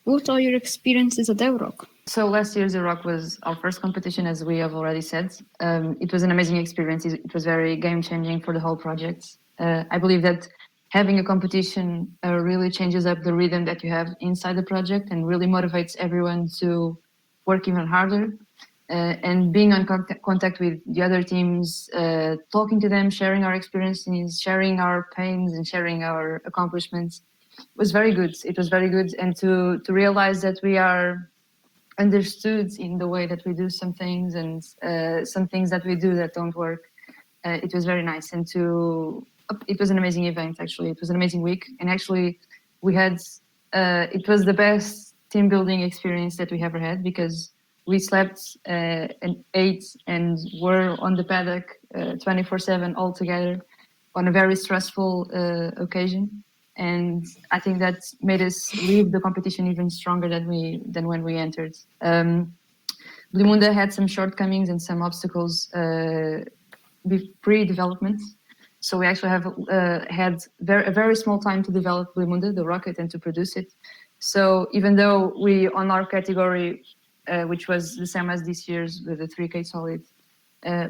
What are your experiences at EuRoC? So last year's EuRoC was our first competition, as we have already said. It was an amazing experience. It was very game-changing for the whole project. I believe that having a competition really changes up the rhythm that you have inside the project and really motivates everyone to work even harder. And being on contact with the other teams, talking to them, sharing our experiences, sharing our pains and sharing our accomplishments was very good. It was very good. And to realize that we are understood in the way that we do some things and some things that we do that don't work, it was very nice. And it was an amazing event, actually. It was an amazing week. And actually, we had, it was the best team building experience that we ever had, because we slept and ate and were on the paddock 24/7 all together on a very stressful occasion. And I think that made us leave the competition even stronger than when we entered. Blue Munda had some shortcomings and some obstacles pre-development. So we actually have had a very small time to develop Blue Munda, the rocket, and to produce it. So even though we, on our category, which was the same as this year's with the 3K solid,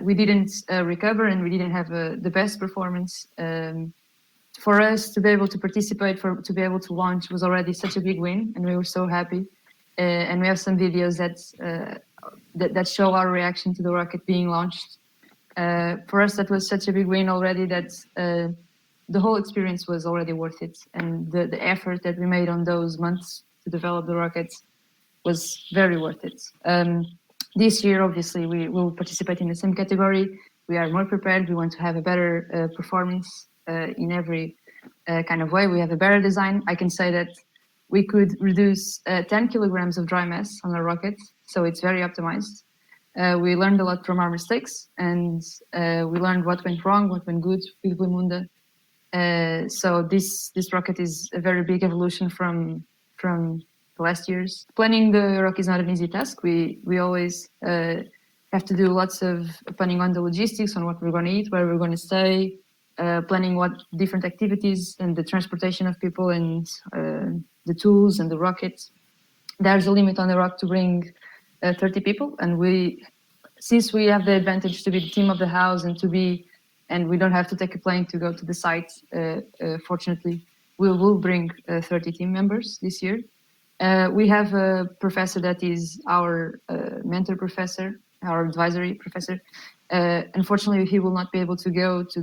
we didn't recover and we didn't have the best performance. For us to be able to participate, to be able to launch was already such a big win, and we were so happy. And we have some videos that show our reaction to the rocket being launched. For us, that was such a big win already that the whole experience was already worth it. And the effort that we made on those months to develop the rocket was very worth it. This year, obviously, we will participate in the same category. We are more prepared. We want to have a better performance in every kind of way. We have a better design. I can say that we could reduce 10 kilograms of dry mass on our rocket, so it's very optimized. We learned a lot from our mistakes, and we learned what went wrong, what went good with Blue Munda. So this rocket is a very big evolution from the last years. Planning the rocket is not an easy task. We always have to do lots of planning on the logistics, on what we're going to eat, where we're going to stay, planning what different activities and the transportation of people and the tools and the rockets. There's a limit on the rock to bring 30 people, and since we have the advantage to be the team of the house and we don't have to take a plane to go to the site, fortunately, we will bring 30 team members this year. We have a professor that is our mentor professor, our advisory professor. Unfortunately, he will not be able to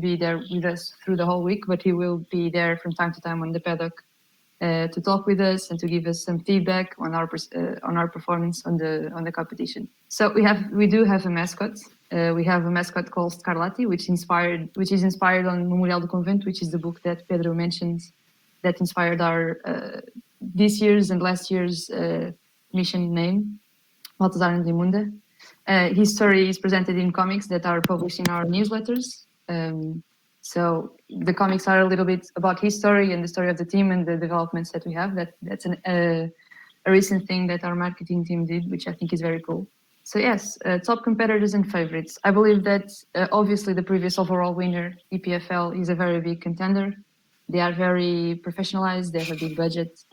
be there with us through the whole week, but he will be there from time to time on the paddock to talk with us and to give us some feedback on our performance on the competition. So we do have a mascot. We have a mascot called Scarlatti, which is inspired on Memorial do Convento, which is the book that Pedro mentioned that inspired our this year's and last year's mission name, Baltasar and Limunda. His story is presented in comics that are published in our newsletters. So the comics are a little bit about his story and the story of the team and the developments that we have. That's a recent thing that our marketing team did, which I think is very cool. So yes, top competitors and favorites. I believe that obviously the previous overall winner, EPFL, is a very big contender. They are very professionalized, they have a big budget,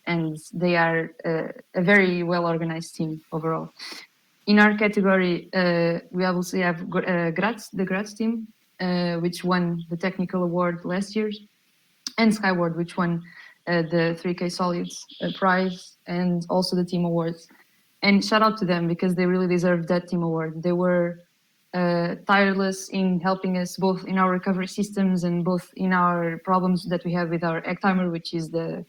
and they are a very well-organized team overall. In our category, we obviously have the Graz team, which won the technical award last year, and Skyward, which won the 3K Solids prize, and also the team awards. And shout out to them, because they really deserve that team award. They were tireless in helping us both in our recovery systems and both in our problems that we have with our egg timer, which is the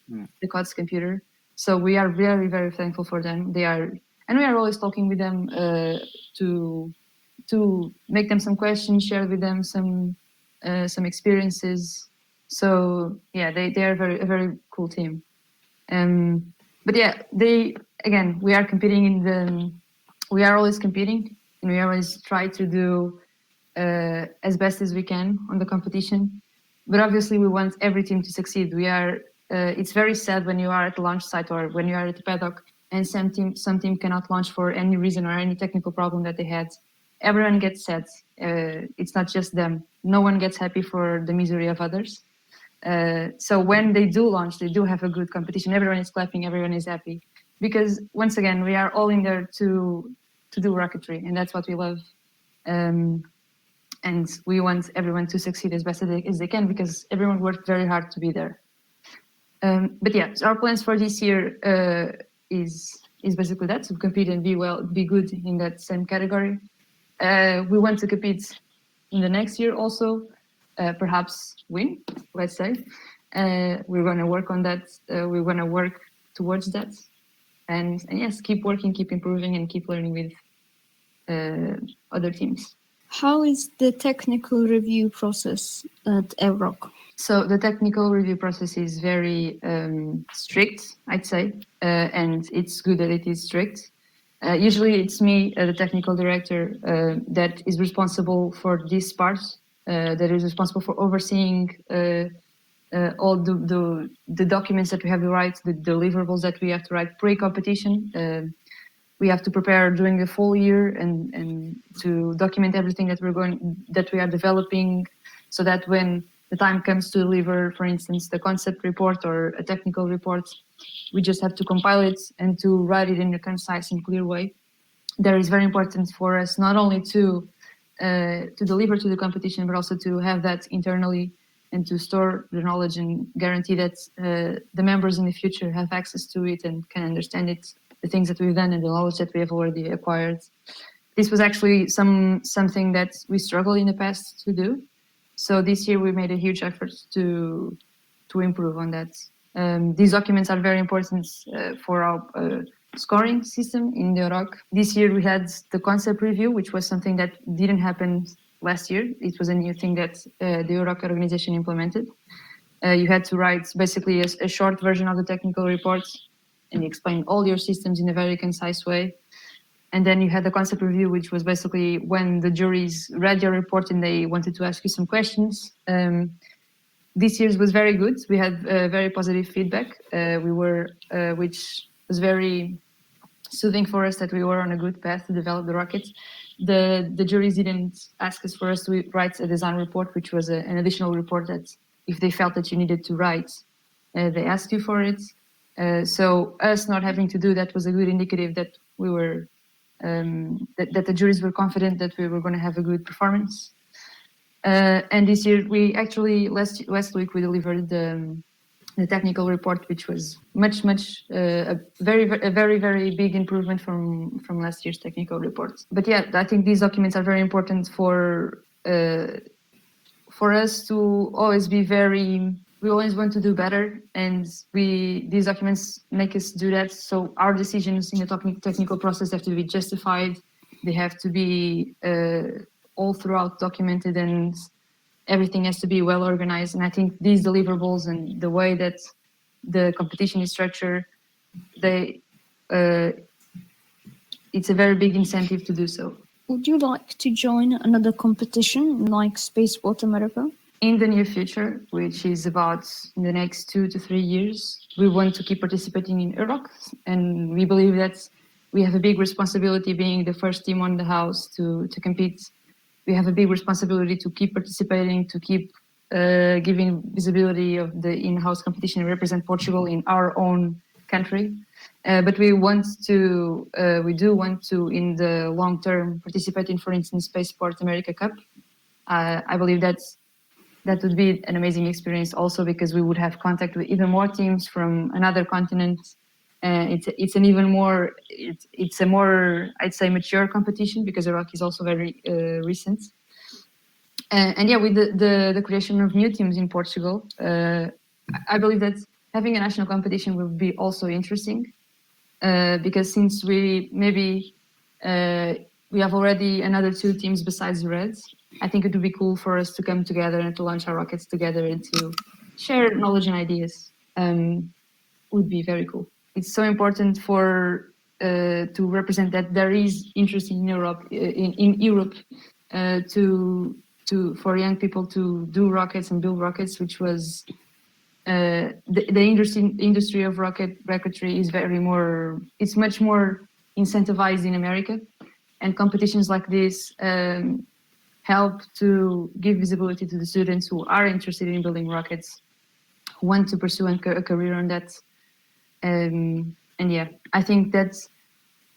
COTS computer. So we are very, very thankful for them. And we are always talking with them to make them some questions, share with them some experiences. So yeah, they are a very cool team. But yeah, we are competing we are always competing, and we always try to do as best as we can on the competition. But obviously we want every team to succeed. It's very sad when you are at the launch site or when you are at the paddock and some team cannot launch for any reason or any technical problem that they had. Everyone gets sad. It's not just them. No one gets happy for the misery of others. So when they do launch, they do have a good competition. Everyone is clapping, everyone is happy. because once again, we are all in there to do rocketry, and that's what we love. And we want everyone to succeed as best as they can, because everyone worked very hard to be there. But yeah, so our plans for this year is basically that, to compete and be good in that same category. We want to compete in the next year also, perhaps win, let's say. We're going to work on that. We're going to work towards that. And yes, keep working, keep improving, and keep learning with other teams. How is the technical review process at EuRoC? So the technical review process is very strict, I'd say, and it's good that it is strict. Usually it's me, the technical director, that is responsible for this part, that is responsible for overseeing all the documents that we have to write, the deliverables that we have to write pre-competition. We have to prepare during the full year and to document everything that we are developing, so that when the time comes to deliver, for instance, the concept report or a technical report, we just have to compile it and to write it in a concise and clear way. That is very important for us, not only to deliver to the competition, but also to have that internally and to store the knowledge and guarantee that the members in the future have access to it and can understand it, the things that we've done and the knowledge that we have already acquired. This was actually something that we struggled in the past to do. So this year we made a huge effort to improve on that. These documents are very important for our scoring system in the EuRoC. This year we had the concept review, which was something that didn't happen last year. It was a new thing that the EuRoC organization implemented. You had to write basically a short version of the technical report, and you explain all your systems in a very concise way. And then you had the concept review, which was basically when the juries read your report and they wanted to ask you some questions. This year's was very good. We had very positive feedback. Which was very soothing for us, that we were on a good path to develop the rocket. The juries didn't ask us for us to write a design report, which was an additional report that if they felt that you needed to write, they asked you for it. So us not having to do that was a good indicative that we were that the juries were confident that we were going to have a good performance. And this year, we actually last week we delivered the technical report, which was a very big improvement from last year's technical report. But yeah, I think these documents are very important for us to always be very. We always want to do better, and these documents make us do that. So our decisions in the technical process have to be justified. They have to be all throughout documented, and everything has to be well organized. And I think these deliverables and the way that the competition is structured, it's a very big incentive to do so. Would you like to join another competition like Spaceport America? In the near future, which is about in the next 2 to 3 years, we want to keep participating in EuRoC, and we believe that we have a big responsibility, being the first team on the house to compete. We have a big responsibility to keep participating, to keep giving visibility of the in-house competition and represent Portugal in our own country. But we do want to, in the long term, participate in, for instance, Spaceport America Cup. I believe that would be an amazing experience also, because we would have contact with even more teams from another continent. It's a more, I'd say, mature competition, because EuRoC is also very recent. And yeah, with the creation of new teams in Portugal, I believe that having a national competition will be also interesting, because since we have already another 2 teams besides the Reds, I think it would be cool for us to come together and to launch our rockets together and to share knowledge and ideas. Would be very cool. It's so important to represent that there is interest in Europe, for young people to do rockets and build rockets, which was the industry of rocketry is it's much more incentivized in America, and competitions like this help to give visibility to the students who are interested in building rockets, who want to pursue a career on that. yeah, I think that's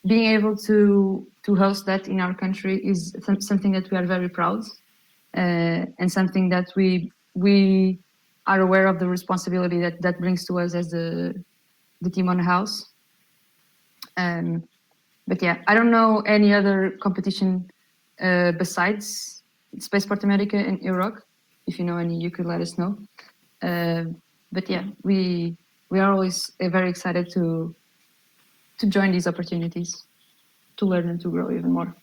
being able to host that in our country is something that we are very proud, and something that we are aware of the responsibility that brings to us as the team on the house. But yeah, I don't know any other competition besides Spaceport America and EuRoC. If you know any, you could let us know. But yeah, we are always very excited to join these opportunities, to learn and to grow even more.